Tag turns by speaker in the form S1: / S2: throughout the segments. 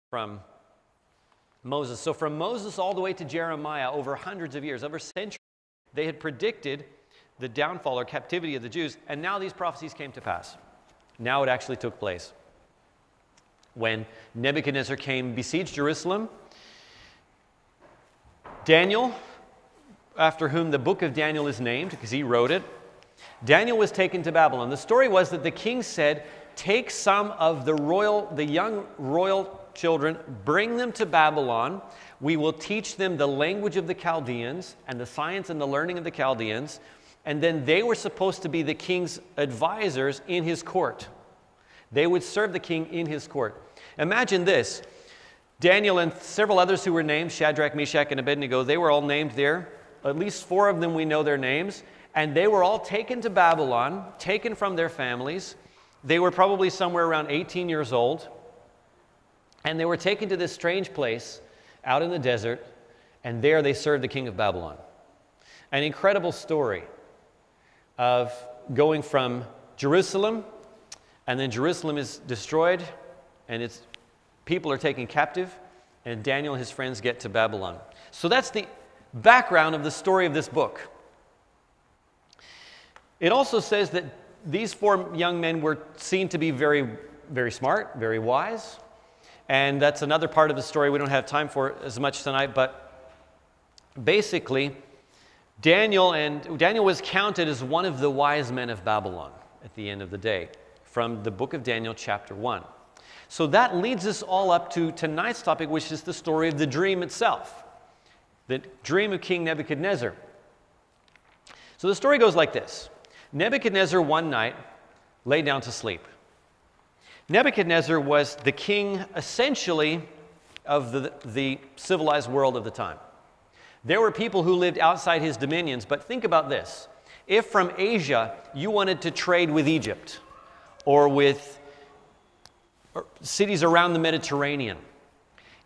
S1: from Moses. So from Moses all the way to Jeremiah, over hundreds of years, over centuries, they had predicted the downfall or captivity of the Jews, and now these prophecies came to pass. Now it actually took place. When Nebuchadnezzar came, besieged Jerusalem, Daniel, after whom the book of Daniel is named, because he wrote it, Daniel was taken to Babylon. The story was that the king said, take some of the young royal children, bring them to Babylon. We will teach them the language of the Chaldeans and the science and the learning of the Chaldeans. And then they were supposed to be the king's advisors in his court. They would serve the king in his court. Imagine this. Daniel and several others who were named, Shadrach, Meshach, and Abednego, they were all named there. At least 4 of them we know their names. And they were all taken to Babylon, taken from their families. They were probably somewhere around 18 years old. And they were taken to this strange place out in the desert. And there they served the king of Babylon. An incredible story of going from Jerusalem, and then Jerusalem is destroyed, and its people are taken captive, and Daniel and his friends get to Babylon. So that's the background of the story of this book. It also says that these 4 young men were seen to be very, very smart, very wise, and that's another part of the story we don't have time for as much tonight, but basically, Daniel was counted as one of the wise men of Babylon at the end of the day, from the book of Daniel chapter 1. So that leads us all up to tonight's topic, which is the story of the dream itself, the dream of King Nebuchadnezzar. So the story goes like this. Nebuchadnezzar one night lay down to sleep. Nebuchadnezzar was the king essentially of the civilized world of the time. There were people who lived outside his dominions, but think about this. If from Asia you wanted to trade with Egypt or with cities around the Mediterranean,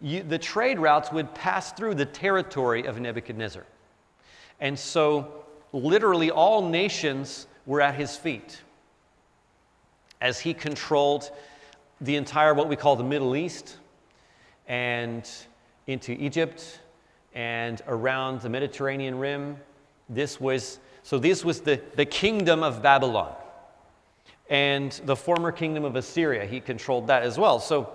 S1: the trade routes would pass through the territory of Nebuchadnezzar. And so literally all nations were at his feet as he controlled the entire what we call the Middle East and into Egypt and around the Mediterranean rim. This was the kingdom of Babylon. And the former kingdom of Assyria, he controlled that as well. So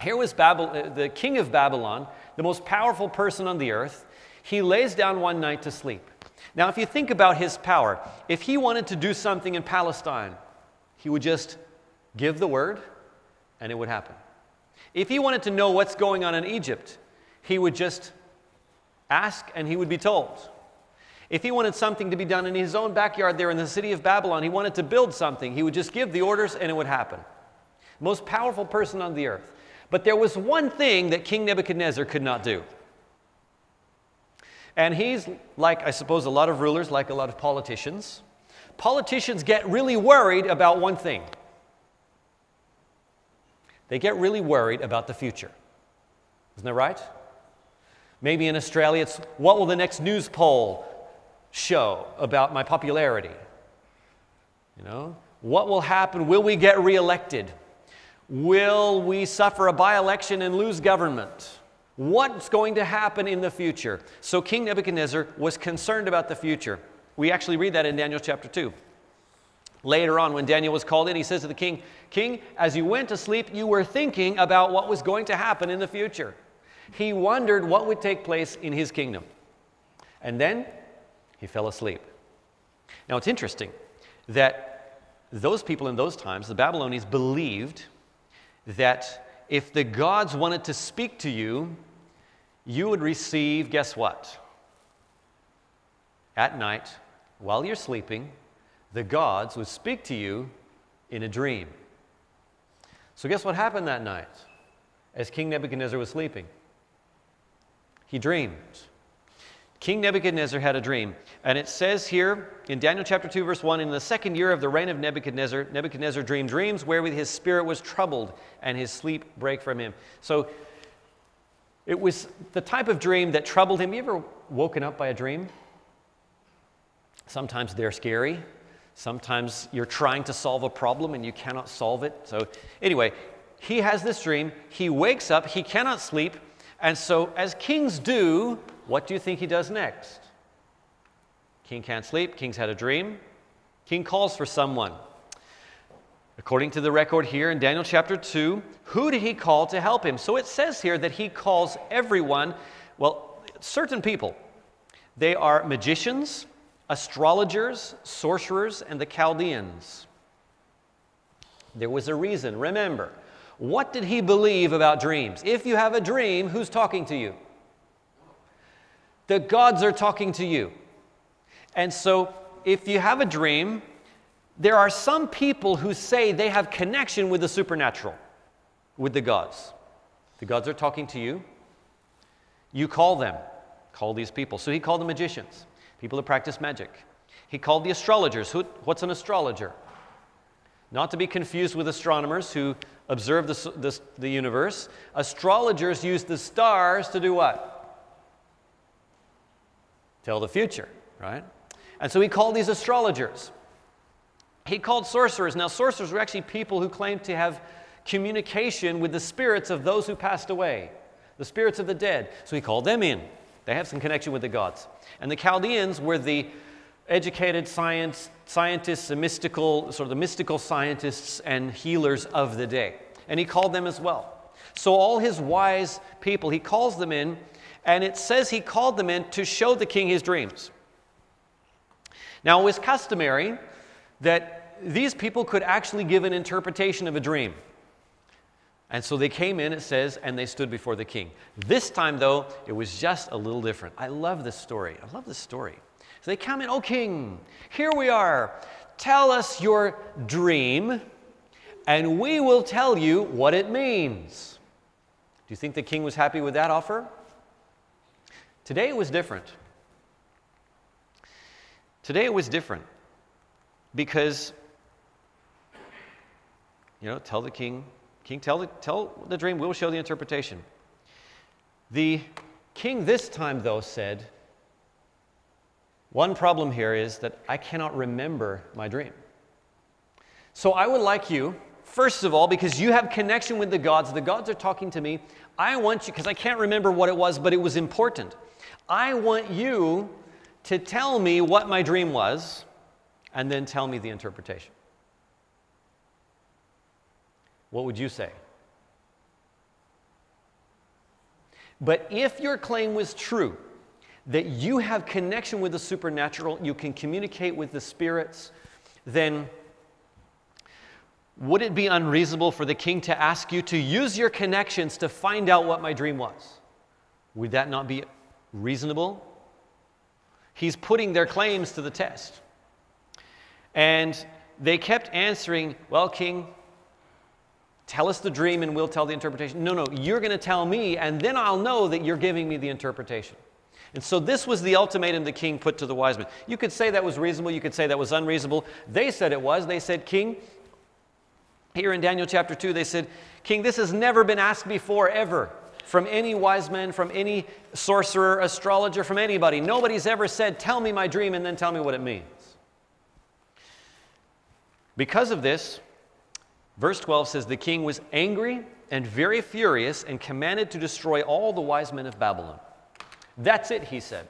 S1: here was the king of Babylon, the most powerful person on the earth. He lays down one night to sleep. Now, if you think about his power, if he wanted to do something in Palestine, he would just give the word and it would happen. If he wanted to know what's going on in Egypt, he would just ask and he would be told. If he wanted something to be done in his own backyard there in the city of Babylon, he wanted to build something, he would just give the orders and it would happen. Most powerful person on the earth. But there was one thing that King Nebuchadnezzar could not do. And he's like, I suppose, a lot of rulers, like a lot of politicians. Politicians get really worried about one thing. They get really worried about the future. Isn't that right? Maybe in Australia, it's what will the next news poll show about my popularity? You know, what will happen? Will we get reelected? Will we suffer a by-election and lose government? What's going to happen in the future? So King Nebuchadnezzar was concerned about the future. We actually read that in Daniel chapter 2. Later on, when Daniel was called in, he says to the king, "King, as you went to sleep, you were thinking about what was going to happen in the future." He wondered what would take place in his kingdom. And then he fell asleep. Now, it's interesting that those people in those times, the Babylonians, believed that if the gods wanted to speak to you, you would receive, guess what? At night, while you're sleeping, the gods would speak to you in a dream. So guess what happened that night as King Nebuchadnezzar was sleeping? He dreamed. King Nebuchadnezzar had a dream. And it says here in Daniel chapter 2, verse 1, in the second year of the reign of Nebuchadnezzar, Nebuchadnezzar dreamed dreams wherewith his spirit was troubled and his sleep brake from him. So it was the type of dream that troubled him. You ever woken up by a dream? Sometimes they're scary. Sometimes you're trying to solve a problem and you cannot solve it. So anyway, he has this dream. He wakes up. He cannot sleep. And so, as kings do, what do you think he does next? King can't sleep. King's had a dream. King calls for someone. According to the record here in Daniel chapter 2, who did he call to help him? So it says here that he calls everyone, well, certain people. They are magicians, astrologers, sorcerers, and the Chaldeans. There was a reason. Remember, what did he believe about dreams? If you have a dream, who's talking to you? The gods are talking to you. And so, if you have a dream, there are some people who say they have connection with the supernatural, with the gods. The gods are talking to you. You call them. Call these people. So he called the magicians, people who practice magic. He called the astrologers. What's an astrologer? Not to be confused with astronomers who observe the universe. Astrologers use the stars to do what? Tell the future, right? And so he called these astrologers. He called sorcerers. Now, sorcerers were actually people who claimed to have communication with the spirits of those who passed away, the spirits of the dead. So he called them in. They have some connection with the gods. And the Chaldeans were the educated scientists and the mystical scientists and healers of the day. And he called them as well. So all his wise people, he calls them in, and it says he called them in to show the king his dreams. Now, it was customary that these people could actually give an interpretation of a dream. And so they came in, it says, and they stood before the king. This time, though, it was just a little different. I love this story. So they come in, "Oh, king, here we are. Tell us your dream, and we will tell you what it means." Do you think the king was happy with that offer? Today it was different. Because, tell the king, tell the dream, we'll show the interpretation. The king this time, though, said, one problem here is that I cannot remember my dream. So I would like you, first of all, because you have connection with the gods are talking to me, I want you, because I can't remember what it was, but it was important. I want you to tell me what my dream was, and then tell me the interpretation. What would you say? But if your claim was true, that you have connection with the supernatural, you can communicate with the spirits, then would it be unreasonable for the king to ask you to use your connections to find out what my dream was? Would that not be reasonable? He's putting their claims to the test. And they kept answering, "Well, king, tell us the dream and we'll tell the interpretation." No, you're going to tell me, and then I'll know that you're giving me the interpretation. And so this was the ultimatum the king put to the wise men. You could say that was reasonable. You could say that was unreasonable. They said it was. They said, "King," here in Daniel chapter 2, they said, "King, this has never been asked before, ever, from any wise man, from any sorcerer, astrologer, from anybody. Nobody's ever said, 'Tell me my dream and then tell me what it means.'" Because of this, verse 12 says, the king was angry and very furious and commanded to destroy all the wise men of Babylon. "That's it," he said.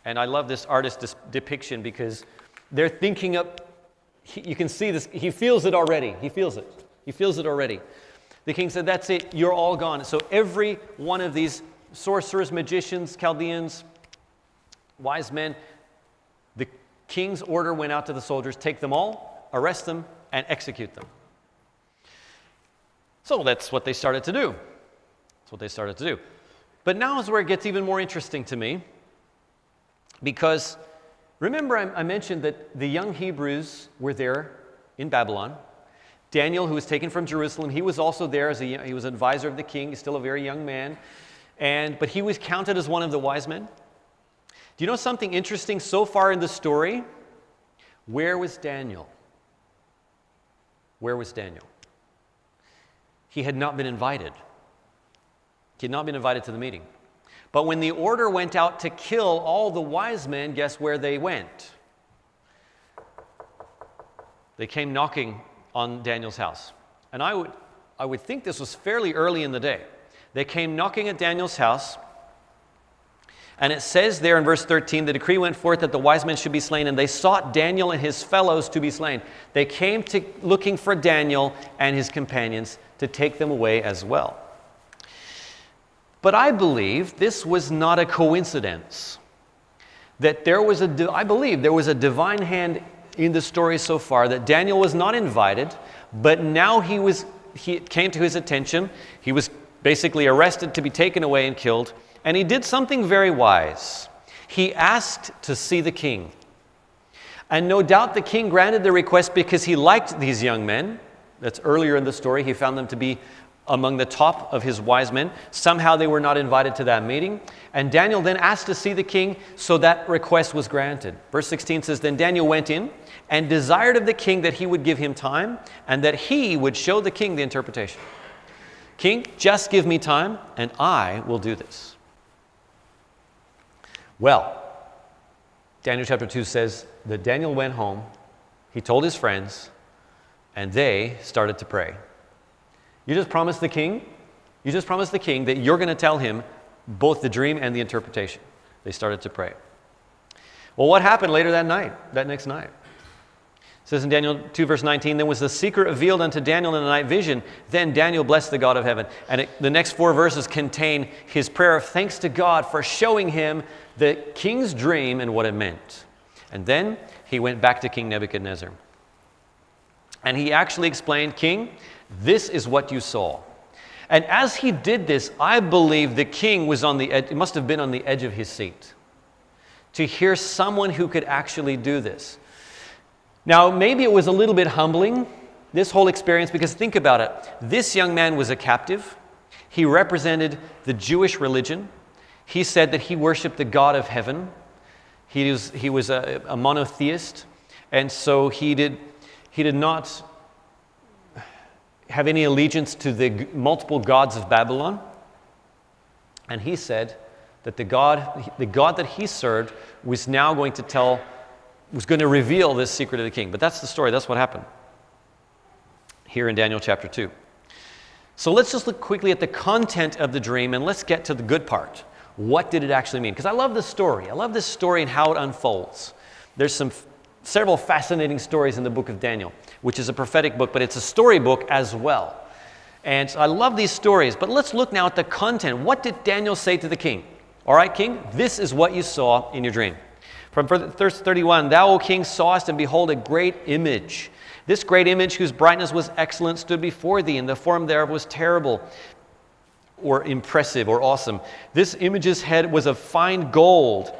S1: And I love this artist's depiction because they're thinking up, you can see this, he feels it already. He feels it already. The king said, "That's it, you're all gone." So every one of these sorcerers, magicians, Chaldeans, wise men, the king's order went out to the soldiers, take them all, arrest them, and execute them. So that's what they started to do. But now is where it gets even more interesting to me, because remember I mentioned that the young Hebrews were there in Babylon. Daniel, who was taken from Jerusalem, he was also there he was an advisor of the king. He's still a very young man, but he was counted as one of the wise men. Do you know something interesting so far in the story? Where was Daniel? He had not been invited. He had not been invited to the meeting. But when the order went out to kill all the wise men, guess where they went? They came knocking on Daniel's house. And I I would think this was fairly early in the day. They came knocking at Daniel's house. And it says there in verse 13, the decree went forth that the wise men should be slain, and they sought Daniel and his fellows to be slain. They came to looking for Daniel and his companions to take them away as well. But I believe this was not a coincidence. That I believe there was a divine hand in the story so far, that Daniel was not invited, but now it came to his attention. He was basically arrested to be taken away and killed. And he did something very wise. He asked to see the king. And no doubt the king granted the request because he liked these young men. That's earlier in the story. He found them to be among the top of his wise men. Somehow they were not invited to that meeting. And Daniel then asked to see the king, so that request was granted. Verse 16 says, then Daniel went in and desired of the king that he would give him time and that he would show the king the interpretation. King, just give me time and I will do this. Well, Daniel chapter 2 says that Daniel went home, he told his friends, and they started to pray. You just promised the king that you're going to tell him both the dream and the interpretation. They started to pray. Well, what happened later that next night? It says in Daniel 2 verse 19, then was the secret revealed unto Daniel in a night vision. Then Daniel blessed the God of heaven. And the next 4 verses contain his prayer of thanks to God for showing him the king's dream and what it meant. And then he went back to King Nebuchadnezzar. And he actually explained, King, this is what you saw. And as he did this, I believe the king was on the edge, it must have been on the edge of his seat to hear someone who could actually do this. Now, maybe it was a little bit humbling, this whole experience, because think about it. This young man was a captive. He represented the Jewish religion. He said that he worshiped the God of heaven. He was a monotheist, and so he did not have any allegiance to the multiple gods of Babylon. And he said that the God that he served was now going to reveal this secret to the king. But that's the story. That's what happened here in Daniel chapter 2. So let's just look quickly at the content of the dream, and let's get to the good part. What did it actually mean? Because I love this story. I love this story and how it unfolds. There's several fascinating stories in the book of Daniel, which is a prophetic book, but it's a story book as well. And I love these stories. But let's look now at the content. What did Daniel say to the king? All right, king, this is what you saw in your dream. From verse 31, thou, O king, sawest, and behold, a great image. This great image, whose brightness was excellent, stood before thee, and the form thereof was terrible, or impressive, or awesome. This image's head was of fine gold,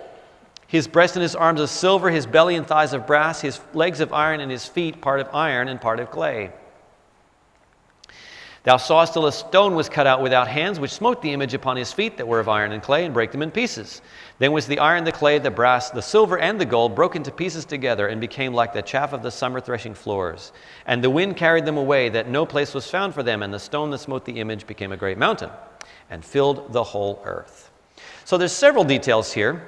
S1: his breast and his arms of silver, his belly and thighs of brass, his legs of iron, and his feet part of iron and part of clay. Thou sawest till a stone was cut out without hands, which smote the image upon his feet that were of iron and clay, and brake them in pieces. Then was the iron, the clay, the brass, the silver, and the gold broken to pieces together, and became like the chaff of the summer threshing floors. And the wind carried them away, that no place was found for them, and the stone that smote the image became a great mountain, and filled the whole earth. So there's several details here.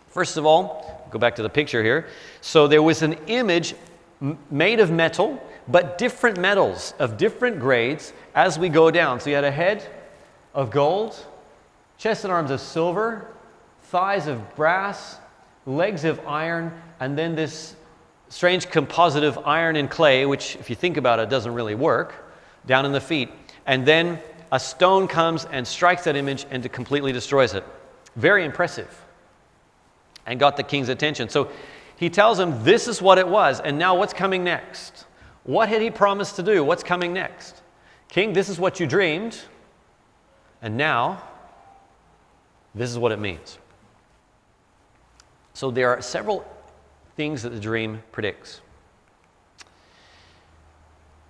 S1: First of all, go back to the picture here. So there was an image made of metal, but different metals of different grades as we go down. So you had a head of gold, chest and arms of silver, thighs of brass, legs of iron, and then this strange composite of iron and clay, which if you think about it, doesn't really work, down in the feet. And then a stone comes and strikes that image and completely destroys it. Very impressive. And got the king's attention. So he tells him this is what it was, and now what's coming next? What had he promised to do? What's coming next? King, this is what you dreamed, and now this is what it means. So there are several things that the dream predicts.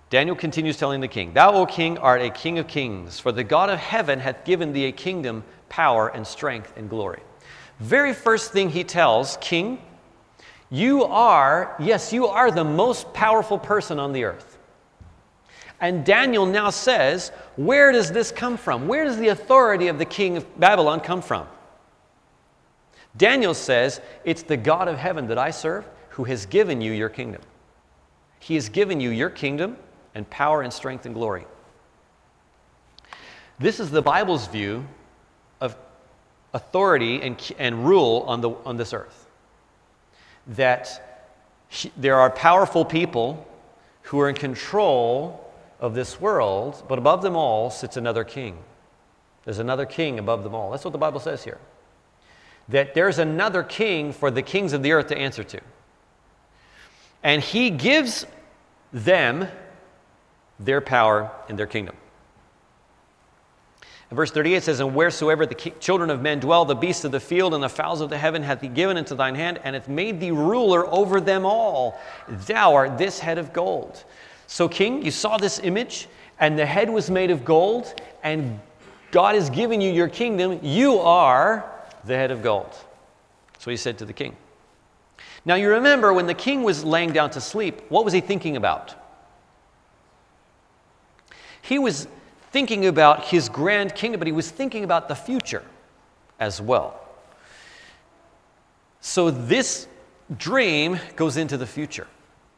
S1: Daniel continues telling the king, thou, O king, art a king of kings, for the God of heaven hath given thee a kingdom, power, and strength, and glory. Very first thing he tells, king, you are the most powerful person on the earth. And Daniel now says, where does this come from? Where does the authority of the king of Babylon come from? Daniel says, it's the God of heaven that I serve who has given you your kingdom. He has given you your kingdom, and power and strength and glory. This is the Bible's view of authority and rule on this earth. That there are powerful people who are in control of this world, but above them all sits another king. There's another king above them all. That's what the Bible says here. That there's another king for the kings of the earth to answer to. And he gives them their power and their kingdom. And verse 38 says, "And wheresoever the children of men dwell, the beasts of the field and the fowls of the heaven hath he given into thine hand, and hath made thee ruler over them all. Thou art this head of gold." So, king, you saw this image, and the head was made of gold, and God has given you your kingdom. You are the head of gold. So he said to the king. Now, you remember when the king was laying down to sleep, what was he thinking about? He was thinking about his grand kingdom, but he was thinking about the future as well. So this dream goes into the future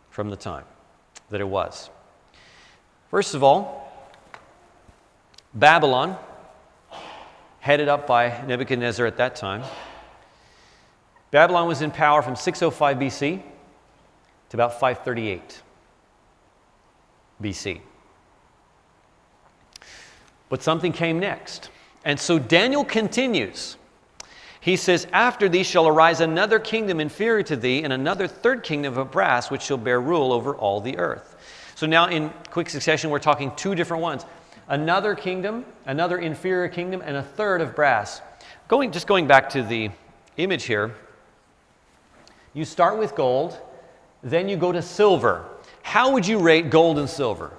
S1: from the time that it was. First of all, Babylon, headed up by Nebuchadnezzar at that time. Babylon was in power from 605 BC to about 538 BC. But something came next. And so Daniel continues. He says, "After thee shall arise another kingdom inferior to thee, and another third kingdom of brass, which shall bear rule over all the earth." So now in quick succession, we're talking two different ones. Another kingdom, another inferior kingdom, and a third of brass. Just going back to the image here, you start with gold, then you go to silver. How would you rate gold and silver?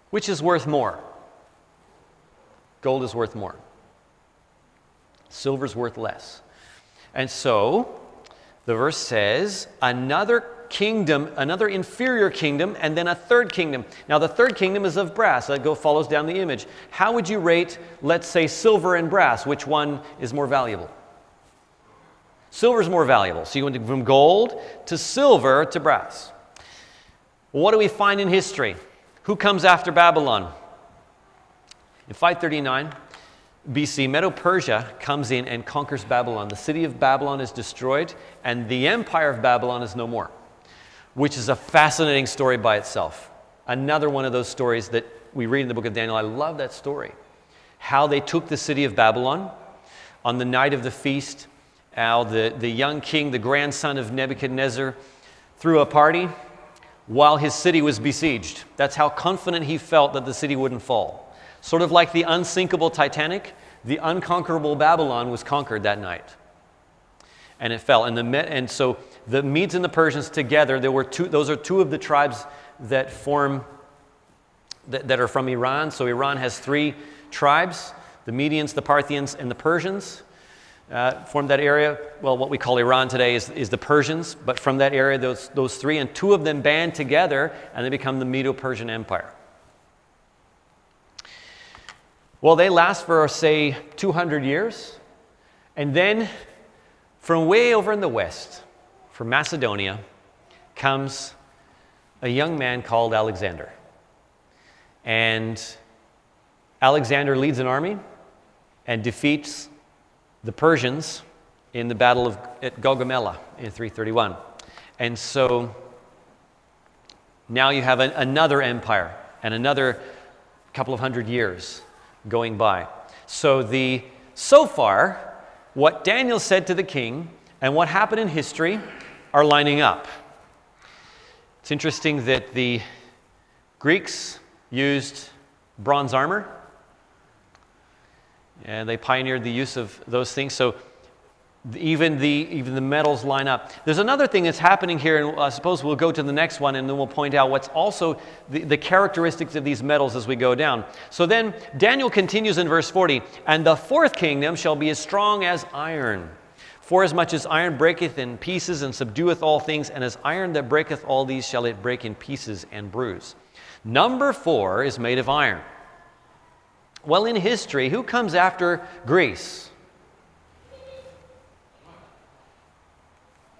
S1: Which is worth more? Gold is worth more. Silver's worth less. And so, the verse says, another kingdom, another inferior kingdom, and then a third kingdom. Now, the third kingdom is of brass. That follows down the image. How would you rate, let's say, silver and brass? Which one is more valuable? Silver is more valuable. So you went from gold to silver to brass. What do we find in history? Who comes after Babylon? In 539 BC, Medo-Persia comes in and conquers Babylon. The city of Babylon is destroyed, and the empire of Babylon is no more, which is a fascinating story by itself. Another one of those stories that we read in the book of Daniel. I love that story. How they took the city of Babylon on the night of the feast. How the young king, the grandson of Nebuchadnezzar, threw a party while his city was besieged. That's how confident he felt that the city wouldn't fall. Sort of like the unsinkable Titanic, the unconquerable Babylon was conquered that night. And it fell. And so the Medes and the Persians together, those are two of the tribes that are from Iran. So Iran has three tribes, the Medians, the Parthians, and the Persians. Formed that area. Well, what we call Iran today is the Persians, but from that area, those three, and two of them band together, and they become the Medo-Persian Empire. Well, they last for, say, 200 years, and then from way over in the west, from Macedonia, comes a young man called Alexander. And Alexander leads an army and defeats the Persians in the battle at Gaugamela in 331. And so now you have another empire and another couple of hundred years going by. So far, what Daniel said to the king and what happened in history are lining up. It's interesting that the Greeks used bronze armor, and they pioneered the use of those things. So even the metals line up. There's another thing that's happening here, and I suppose we'll go to the next one, and then we'll point out what's also the characteristics of these metals as we go down. So then Daniel continues in verse 40, "And the fourth kingdom shall be as strong as iron. Forasmuch as iron breaketh in pieces and subdueth all things, and as iron that breaketh all these shall it break in pieces and bruise." Number 4 is made of iron. Well, in history, who comes after Greece?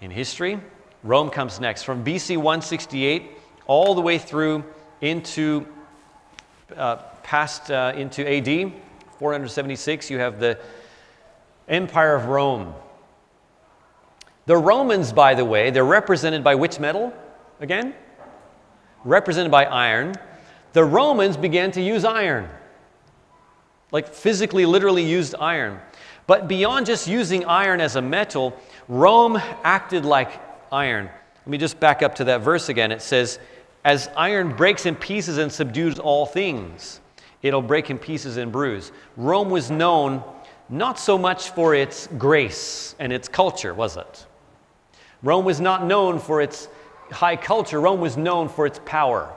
S1: In history, Rome comes next. From BC 168 all the way through into into AD 476. You have the Empire of Rome. The Romans, by the way, they're represented by which metal again? Represented by iron. The Romans began to use iron, like physically, literally used iron. But beyond just using iron as a metal, Rome acted like iron. Let me just back up to that verse again. It says, as iron breaks in pieces and subdues all things, it'll break in pieces and bruise. Rome was known not so much for its grace and its culture, was it? Rome was not known for its high culture. Rome was known for its power,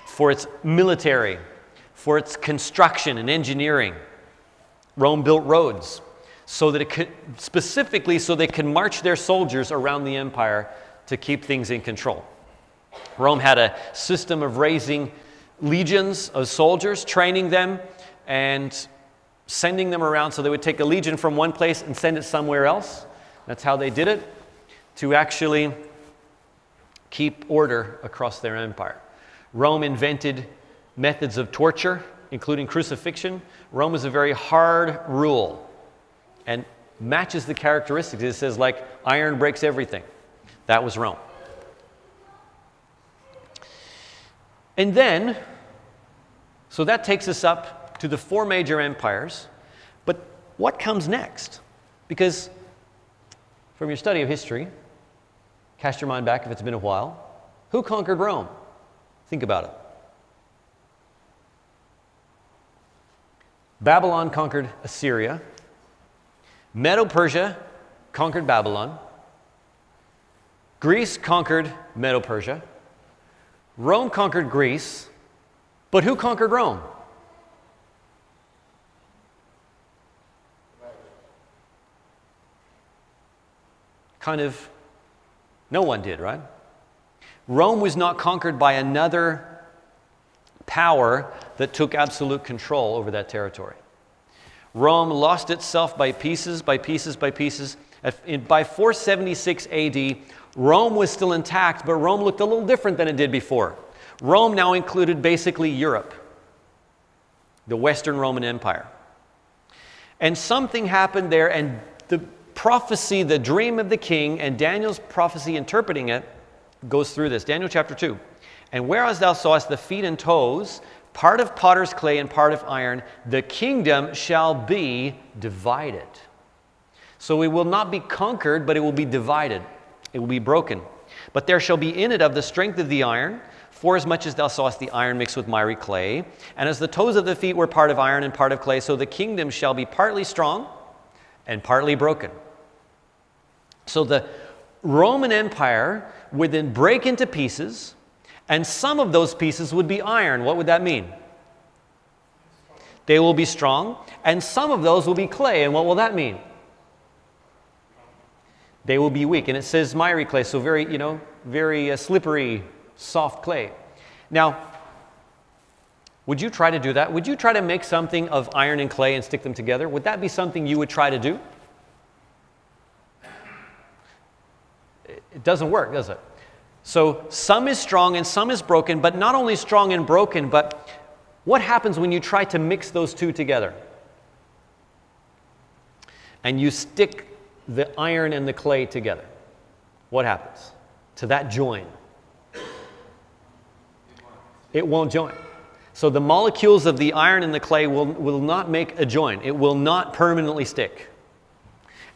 S1: for its military, for its construction and engineering. Rome built roads so that it could, specifically so they could march their soldiers around the empire to keep things in control. Rome had a system of raising legions of soldiers, training them and sending them around. So they would take a legion from one place and send it somewhere else. That's how they did it, to actually keep order across their empire. Rome invented methods of torture, including crucifixion. Rome was a very hard rule and matches the characteristics. It says, like, iron breaks everything. That was Rome. And then, so that takes us up to the four major empires. But what comes next? Because from your study of history, cast your mind back if it's been a while. Who conquered Rome? Think about it. Babylon conquered Assyria. Medo-Persia conquered Babylon. Greece conquered Medo-Persia. Rome conquered Greece. But who conquered Rome? Kind of, no one did, right? Rome was not conquered by another power that took absolute control over that territory. Rome lost itself by pieces, by pieces, by pieces. By 476 AD, Rome was still intact, but Rome looked a little different than it did before. Rome now included basically Europe, the Western Roman Empire. And something happened there, and the prophecy, the dream of the king, and Daniel's prophecy interpreting it, goes through this. Daniel chapter 2. And whereas thou sawest the feet and toes, part of potter's clay and part of iron, the kingdom shall be divided. So it will not be conquered, but it will be divided. It will be broken. But there shall be in it of the strength of the iron, forasmuch as thou sawest the iron mixed with miry clay. And as the toes of the feet were part of iron and part of clay, so the kingdom shall be partly strong and partly broken. So the Roman Empire would then break into pieces, and some of those pieces would be iron. What would that mean? They will be strong, and some of those will be clay. And what will that mean? They will be weak. And it says miry clay, so very slippery, soft clay. Now, would you try to do that? Would you try to make something of iron and clay and stick them together? Would that be something you would try to do? It doesn't work, does it? So some is strong and some is broken, but not only strong and broken, but what happens when you try to mix those two together? And you stick the iron and the clay together. What happens to that join? It won't join. So the molecules of the iron and the clay will not make a join. It will not permanently stick.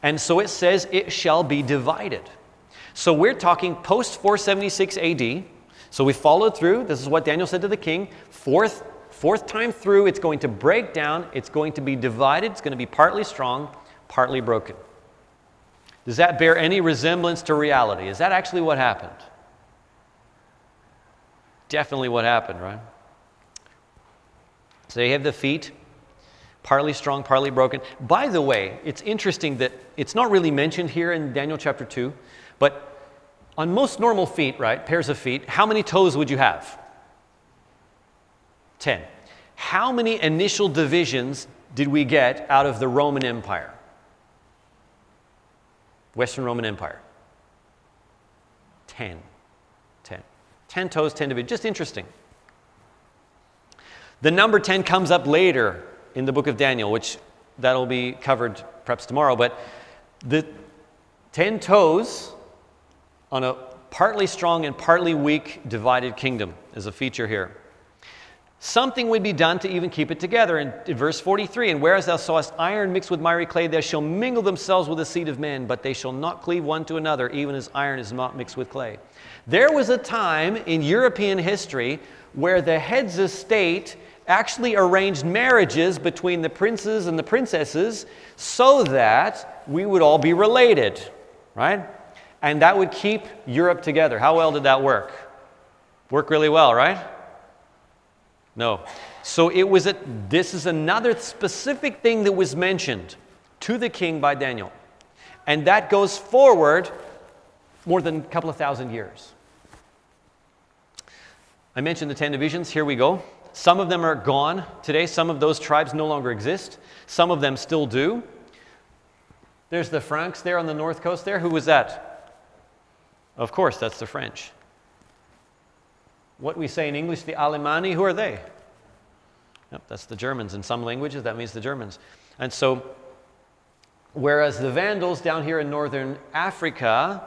S1: And so it says it shall be divided. So we're talking post 476 AD. So we followed through. This is what Daniel said to the king. Fourth time through, it's going to break down. It's going to be divided. It's going to be partly strong, partly broken. Does that bear any resemblance to reality? Is that actually what happened? Definitely what happened, right? So you have the feet, partly strong, partly broken. By the way, it's interesting that it's not really mentioned here in Daniel chapter 2, but on most normal feet, right, pairs of feet, how many toes would you have? 10. How many initial divisions did we get out of the Roman Empire? Western Roman Empire? 10. 10 toes, 10 divisions. Just interesting. The number 10 comes up later in the book of Daniel, which that'll be covered perhaps tomorrow. But the 10 toes on a partly strong and partly weak divided kingdom is a feature here. Something would be done to even keep it together. In verse 43, and whereas thou sawest iron mixed with miry clay, they shall mingle themselves with the seed of men, but they shall not cleave one to another, even as iron is not mixed with clay. There was a time in European history where the heads of state actually arranged marriages between the princes and the princesses so that we would all be related, right? And that would keep Europe together. How well did that work? Work really well, right? No. So this is another specific thing that was mentioned to the king by Daniel. And that goes forward more than a couple of thousand years. I mentioned the 10 divisions. Here we go. Some of them are gone today. Some of those tribes no longer exist. Some of them still do. There's the Franks there on the north coast there. Who was that? Of course, that's the French. What we say in English, the Alemanni, who are they? Yep, that's the Germans. In some languages, that means the Germans. And so, whereas the Vandals down here in northern Africa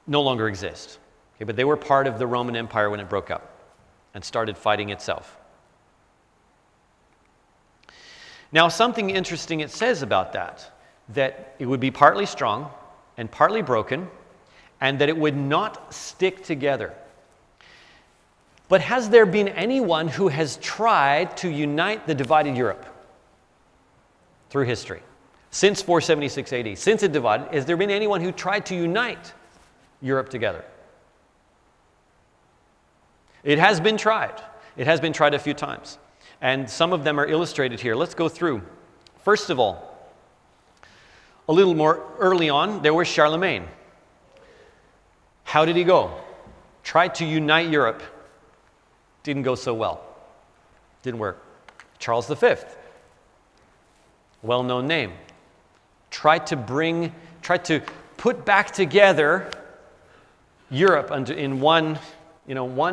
S1: no longer exist. Okay, but they were part of the Roman Empire when it broke up and started fighting itself. Now, something interesting it says about that it would be partly strong and partly broken, and that it would not stick together. But has there been anyone who has tried to unite the divided Europe through history? Since 476 AD, since it divided, has there been anyone who tried to unite Europe together? It has been tried. It has been tried a few times. And some of them are illustrated here. Let's go through. First of all, a little more early on, there was Charlemagne. How did he go? Tried to unite Europe. Didn't go so well. Didn't work. Charles V, well-known name, tried to put back together Europe in one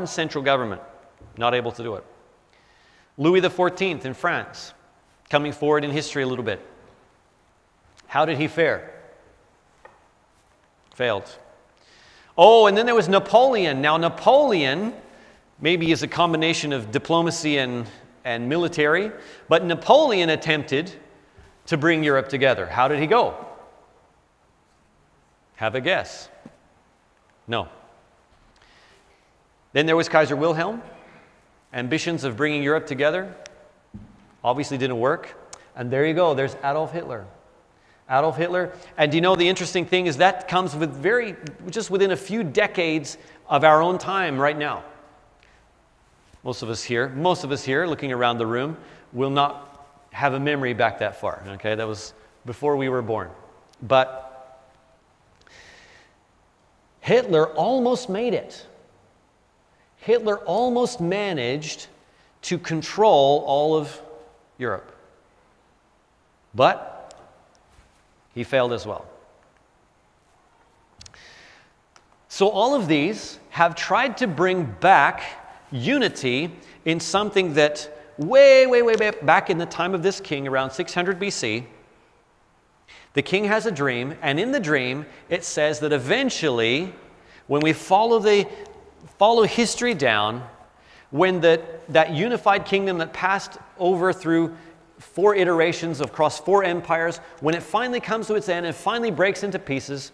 S1: central government. Not able to do it. Louis XIV in France, coming forward in history a little bit. How did he fare? Failed. Oh, and then there was Napoleon. Now, Napoleon maybe is a combination of diplomacy and military, but Napoleon attempted to bring Europe together. How did he go? Have a guess. No. Then there was Kaiser Wilhelm. Ambitions of bringing Europe together obviously didn't work. And there you go. There's Adolf Hitler. Adolf Hitler. And do you know the interesting thing is that comes with just within a few decades of our own time right now. Most of us here looking around the room will not have a memory back that far. Okay, that was before we were born. But Hitler almost made it. Hitler almost managed to control all of Europe. But he failed as well. So all of these have tried to bring back unity in something that way back in the time of this king, around 600 BC, the king has a dream, and in the dream it says that eventually, when we follow history down, when that unified kingdom that passed over through 4 iterations across 4 empires, when it finally comes to its end and finally breaks into pieces,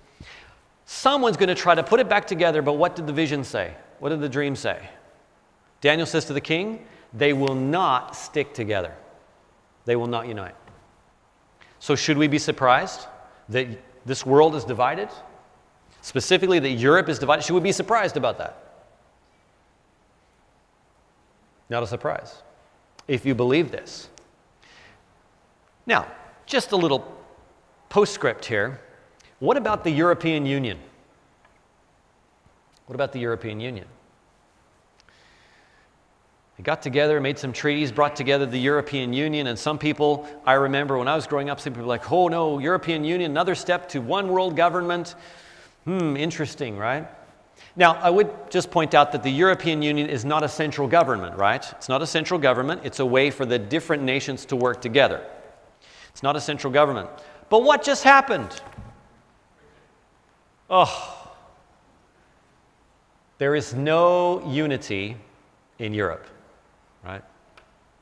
S1: someone's going to try to put it back together. But what did the vision say? What did the dream say? Daniel says to the king, they will not stick together. They will not unite. So should we be surprised that this world is divided? Specifically that Europe is divided? Should we be surprised about that? Not a surprise, if you believe this. Now, just a little postscript here. What about the European Union? What about the European Union? They got together, made some treaties, brought together the European Union, and some people, I remember when I was growing up, some people were like, oh no, European Union, another step to one world government. Interesting, right? Now, I would just point out that the European Union is not a central government, right? It's not a central government. It's a way for the different nations to work together. It's not a central government. But what just happened? Oh, there is no unity in Europe, right?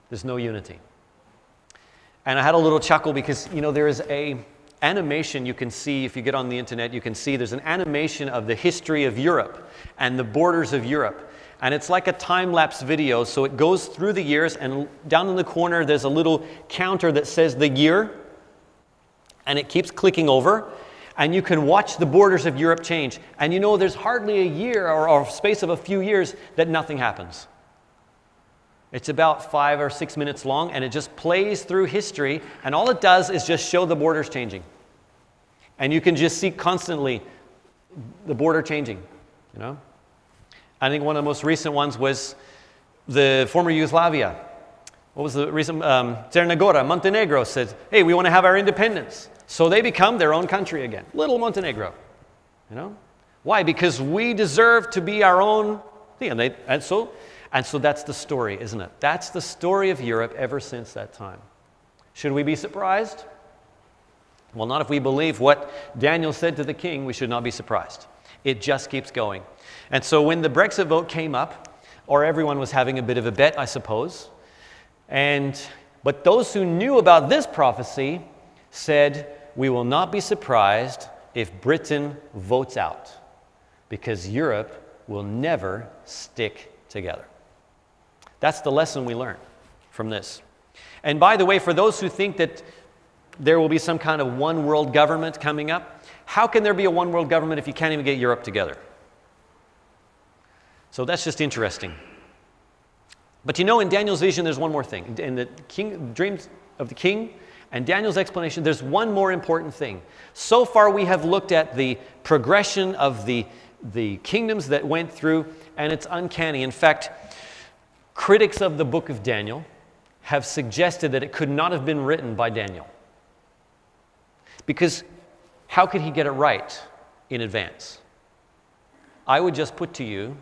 S1: There's no unity. And I had a little chuckle because, there is an animation you can see. If you get on the internet, you can see there's an animation of the history of Europe and the borders of Europe. And it's like a time-lapse video, so it goes through the years, and down in the corner there's a little counter that says the year, and it keeps clicking over, and you can watch the borders of Europe change. And there's hardly a year or a space of a few years that nothing happens. It's about 5 or 6 minutes long, and it just plays through history, and all it does is just show the borders changing. And you can just see constantly the border changing, I think one of the most recent ones was the former Yugoslavia. What was the recent? Crna Gora, Montenegro said, hey, we want to have our independence. So they become their own country again. Little Montenegro, Why? Because we deserve to be our own thing. And so that's the story, isn't it? That's the story of Europe ever since that time. Should we be surprised? Well, not if we believe what Daniel said to the king. We should not be surprised. It just keeps going. And so when the Brexit vote came up, or everyone was having a bit of a bet, I suppose, but those who knew about this prophecy said, we will not be surprised if Britain votes out, because Europe will never stick together. That's the lesson we learn from this. And by the way, for those who think that there will be some kind of one world government coming up, how can there be a one world government if you can't even get Europe together? So that's just interesting. But in Daniel's vision, there's one more thing. In the dreams of the king and Daniel's explanation, there's one more important thing. So far, we have looked at the progression of the kingdoms that went through, and it's uncanny. In fact, critics of the book of Daniel have suggested that it could not have been written by Daniel. Because how could he get it right in advance? I would just put to you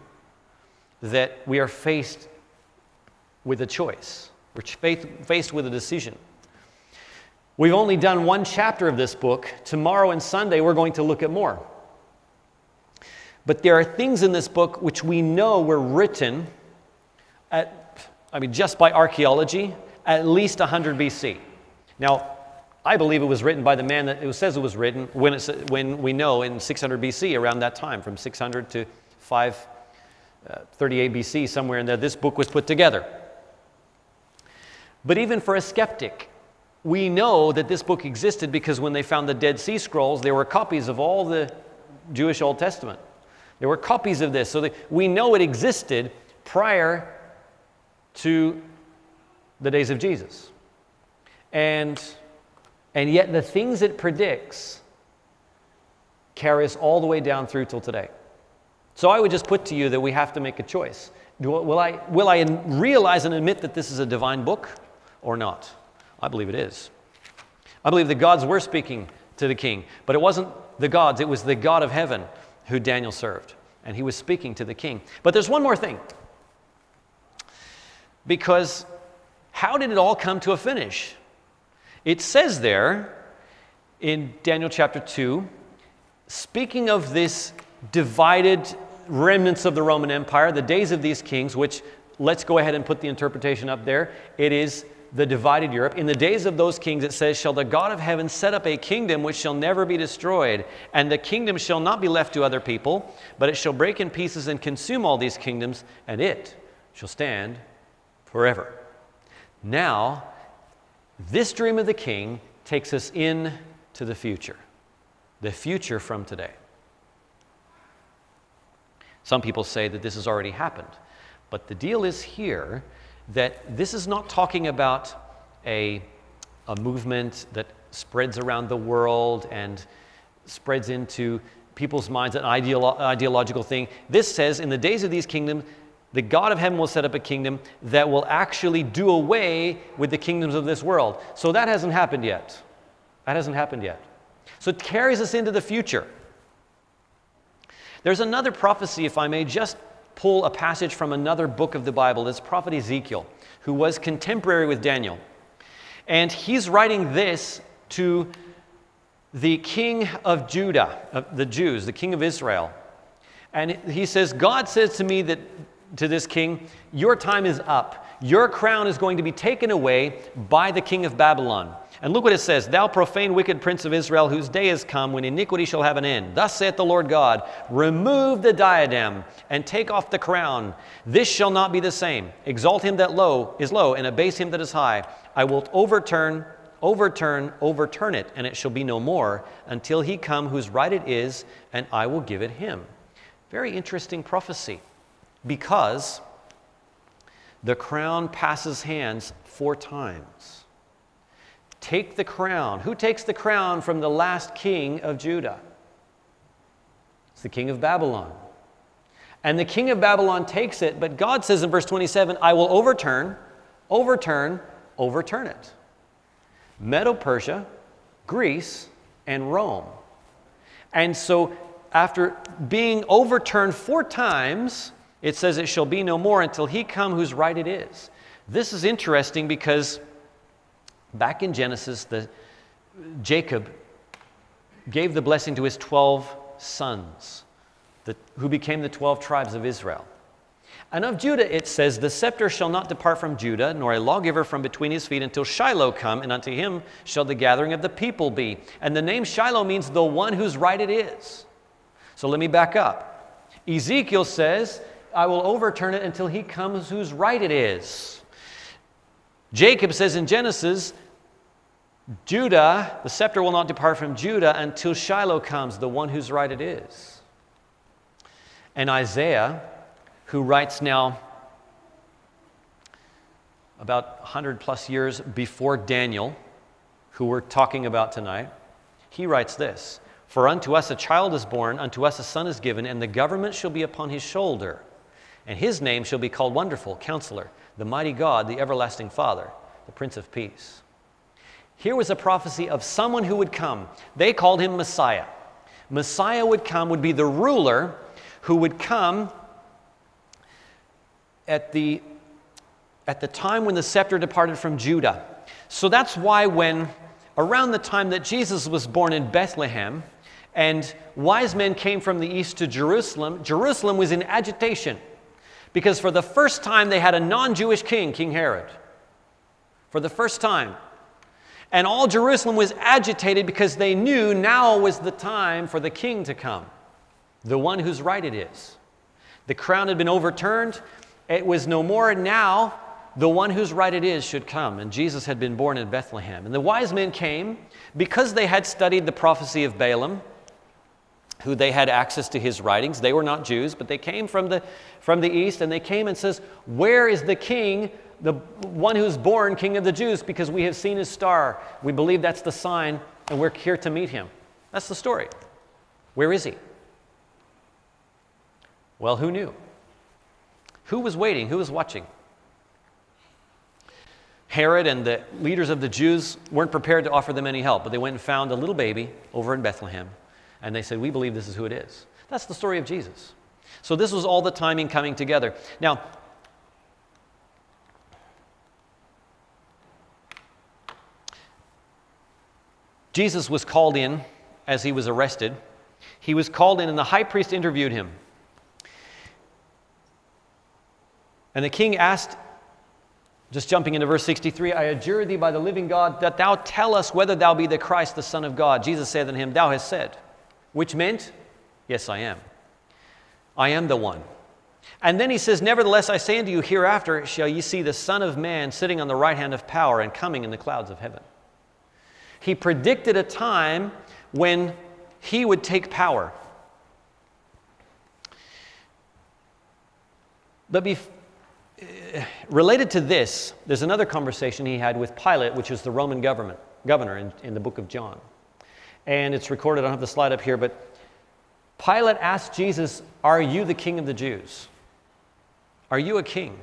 S1: that we are faced with a choice. We're faced with a decision. We've only done one chapter of this book. Tomorrow and Sunday, we're going to look at more. But there are things in this book which we know were written just by archaeology, at least 100 BC. Now, I believe it was written by the man that it says it was written when we know in 600 BC, around that time, from 600 to 538 BC, somewhere in there, this book was put together. But even for a skeptic, we know that this book existed because when they found the Dead Sea Scrolls, there were copies of all the Jewish Old Testament. There were copies of this. So we know it existed prior to the days of Jesus. And yet the things it predicts carry us all the way down through till today. So I would just put to you that we have to make a choice. Will I realize and admit that this is a divine book or not? I believe it is. I believe the gods were speaking to the king, but it wasn't the gods, it was the God of heaven who Daniel served, and he was speaking to the king. But there's one more thing. Because how did it all come to a finish? It says there in Daniel chapter 2, speaking of this divided remnants of the Roman Empire, the days of these kings, which let's go ahead and put the interpretation up there. It is the divided Europe. In the days of those kings, it says, shall the God of heaven set up a kingdom which shall never be destroyed, and the kingdom shall not be left to other people, but it shall break in pieces and consume all these kingdoms, and it shall stand forever. Now, this dream of the king takes us into the future from today. Some people say that this has already happened, but the deal is here that this is not talking about a movement that spreads around the world and spreads into people's minds, an ideological thing. This says, in the days of these kingdoms, the God of heaven will set up a kingdom that will actually do away with the kingdoms of this world. So that hasn't happened yet. That hasn't happened yet. So it carries us into the future. There's another prophecy, if I may just pull a passage from another book of the Bible. This prophet Ezekiel, who was contemporary with Daniel. And he's writing this to the king of Judah, of the Jews, the king of Israel. And he says, God says to me that, to this king, your time is up. Your crown is going to be taken away by the king of Babylon. And look what it says, thou profane wicked prince of Israel, whose day is come when iniquity shall have an end. Thus saith the Lord God, remove the diadem and take off the crown. This shall not be the same. Exalt him that is low, and abase him that is high. I will overturn it, and it shall be no more, until he come whose right it is, and I will give it him. Very interesting prophecy, because the crown passes hands 4 times. Take the crown. Who takes the crown from the last king of Judah? It's the king of Babylon. And the king of Babylon takes it, but God says in verse 27, I will overturn it. Medo-Persia, Greece, and Rome. And so after being overturned 4 times, it says it shall be no more until he come whose right it is. This is interesting because back in Genesis, Jacob gave the blessing to his 12 sons, who became the 12 tribes of Israel. And of Judah it says, the scepter shall not depart from Judah, nor a lawgiver from between his feet, until Shiloh come, and unto him shall the gathering of the people be. And the name Shiloh means the one whose right it is. So let me back up. Ezekiel says, I will overturn it until he comes whose right it is. Jacob says in Genesis, Judah, the scepter will not depart from Judah until Shiloh comes, the one whose right it is. And Isaiah, who writes now about 100 plus years before Daniel, who we're talking about tonight, he writes this, for unto us a child is born, unto us a son is given, and the government shall be upon his shoulder. And his name shall be called Wonderful, Counselor, the Mighty God, the Everlasting Father, the Prince of Peace. Here was a prophecy of someone who would come. They called him Messiah. Messiah would come, would be the ruler who would come at the time when the scepter departed from Judah. So that's why around the time that Jesus was born in Bethlehem, and wise men came from the east to Jerusalem, Jerusalem was in agitation. Because for the first time, they had a non-Jewish king, King Herod. For the first time. And all Jerusalem was agitated because they knew now was the time for the king to come. The one whose right it is. The crown had been overturned. It was no more. Now, the one whose right it is should come. And Jesus had been born in Bethlehem. And the wise men came because they had studied the prophecy of Balaam, who they had access to his writings. They were not Jews, but they came from the east, and they came and says, where is the king, the one who's born king of the Jews? Because we have seen his star. We believe that's the sign, and we're here to meet him. That's the story. Where is he? Well, who knew? Who was waiting? Who was watching? Herod and the leaders of the Jews weren't prepared to offer them any help, but they went and found a little baby over in Bethlehem. And they said, we believe this is who it is. That's the story of Jesus. So this was all the timing coming together. Now, Jesus was called in as he was arrested. He was called in, and the high priest interviewed him. And the king asked, just jumping into verse 63, I adjure thee by the living God that thou tell us whether thou be the Christ, the Son of God. Jesus said unto him, thou hast said. Which meant, yes, I am. I am the one. And then he says, nevertheless, I say unto you, hereafter shall ye see the Son of Man sitting on the right hand of power and coming in the clouds of heaven. He predicted a time when he would take power. But related to this, there's another conversation he had with Pilate, which is the Roman governor in the book of John. And it's recorded, I don't have the slide up here, but Pilate asked Jesus, are you the king of the Jews? Are you a king?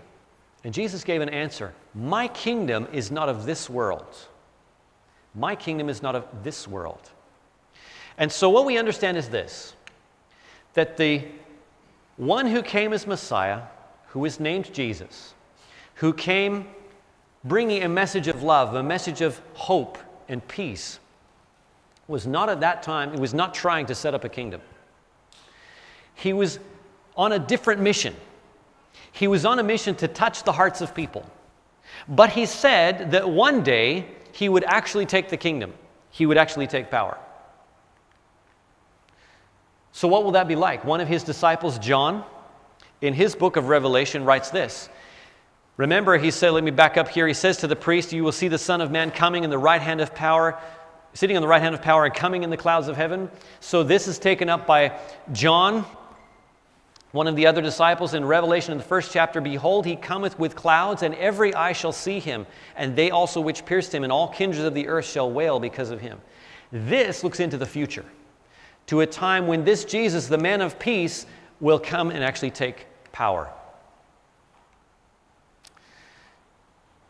S1: And Jesus gave an answer, my kingdom is not of this world. My kingdom is not of this world. And so what we understand is this. that the one who came as Messiah, who is named Jesus, who came bringing a message of love, a message of hope and peace, was not at that time, he was not trying to set up a kingdom. He was on a different mission. He was on a mission to touch the hearts of people. But he said that one day he would actually take the kingdom. He would actually take power. So what will that be like? One of his disciples, John, in his book of Revelation, writes this. Remember, he said, let me back up here. He says to the priest, you will see the Son of Man coming in the right hand of power, sitting on the right hand of power and coming in the clouds of heaven. So this is taken up by John, one of the other disciples in Revelation in the first chapter. Behold, he cometh with clouds, and every eye shall see him, and they also which pierced him, and all kindreds of the earth shall wail because of him. This looks into the future, to a time when this Jesus, the man of peace, will come and actually take power.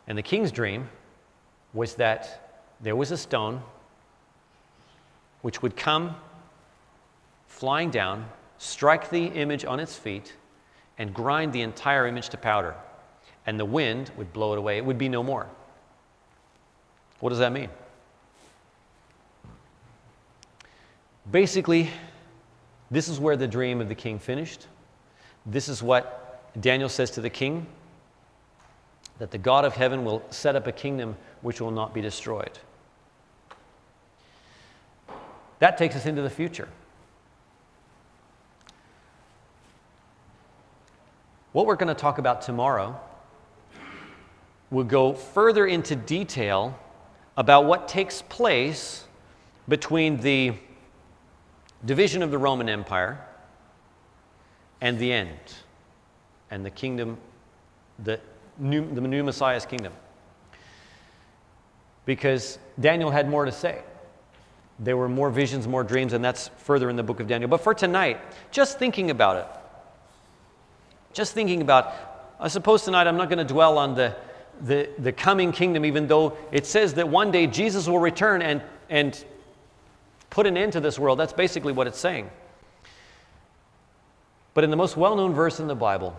S1: And the king's dream was that there was a stone which would come flying down, strike the image on its feet, and grind the entire image to powder. And the wind would blow it away. It would be no more. What does that mean? Basically, this is where the dream of the king finished. This is what Daniel says to the king, that the God of heaven will set up a kingdom which will not be destroyed. That takes us into the future. What we're going to talk about tomorrow will go further into detail about what takes place between the division of the Roman Empire and the end, and the kingdom, the new Messiah's kingdom. Because Daniel had more to say. There were more visions, more dreams, and that's further in the book of Daniel. But for tonight, just thinking about it, I suppose tonight I'm not going to dwell on the coming kingdom, even though it says that one day Jesus will return and put an end to this world. That's basically what it's saying. But in the most well-known verse in the Bible,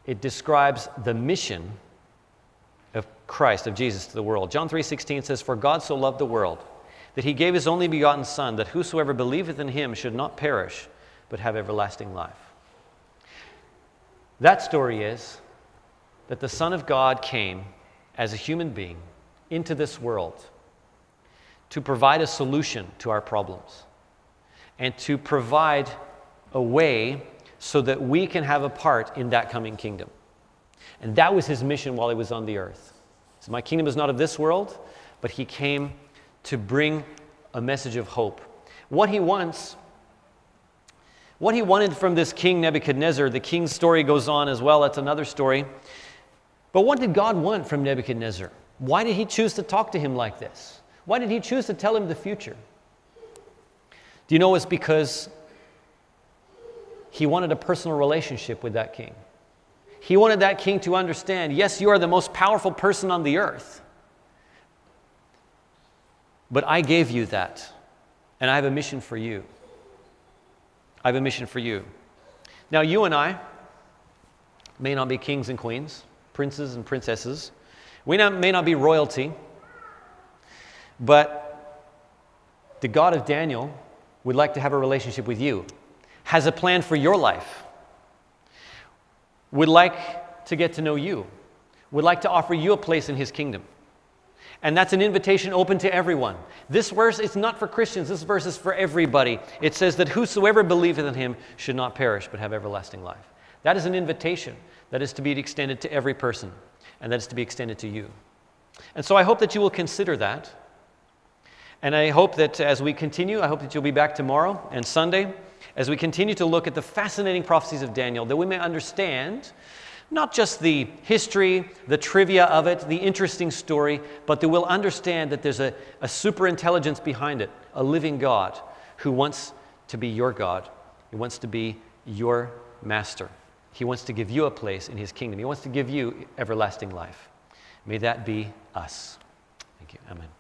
S1: it describes the mission of Christ, of Jesus to the world. John 3:16 says, "For God so loved the world, that he gave his only begotten Son, that whosoever believeth in him should not perish, but have everlasting life." That story is that the Son of God came as a human being into this world to provide a solution to our problems and to provide a way so that we can have a part in that coming kingdom. And that was his mission while he was on the earth. So my kingdom is not of this world, but he came to bring a message of hope. What he wanted from this king Nebuchadnezzar, the king's story goes on as well, that's another story. But what did God want from Nebuchadnezzar? Why did he choose to talk to him like this? Why did he choose to tell him the future? Do you know it's because he wanted a personal relationship with that king. He wanted that king to understand, yes, you are the most powerful person on the earth, but I gave you that, and I have a mission for you. I have a mission for you. Now, you and I may not be kings and queens, princes and princesses. We may not be royalty, but the God of Daniel would like to have a relationship with you, has a plan for your life, would like to get to know you, would like to offer you a place in his kingdom. And that's an invitation open to everyone. This verse is not for Christians. This verse is for everybody. It says that whosoever believeth in him should not perish, but have everlasting life. That is an invitation that is to be extended to every person, and that is to be extended to you. And so I hope that you will consider that. And I hope that as we continue, I hope that you'll be back tomorrow and Sunday as we continue to look at the fascinating prophecies of Daniel, that we may understand not just the history, the trivia of it, the interesting story, but that we'll understand that there's a super intelligence behind it, a living God who wants to be your God. He wants to be your master. He wants to give you a place in his kingdom. He wants to give you everlasting life. May that be us. Thank you. Amen.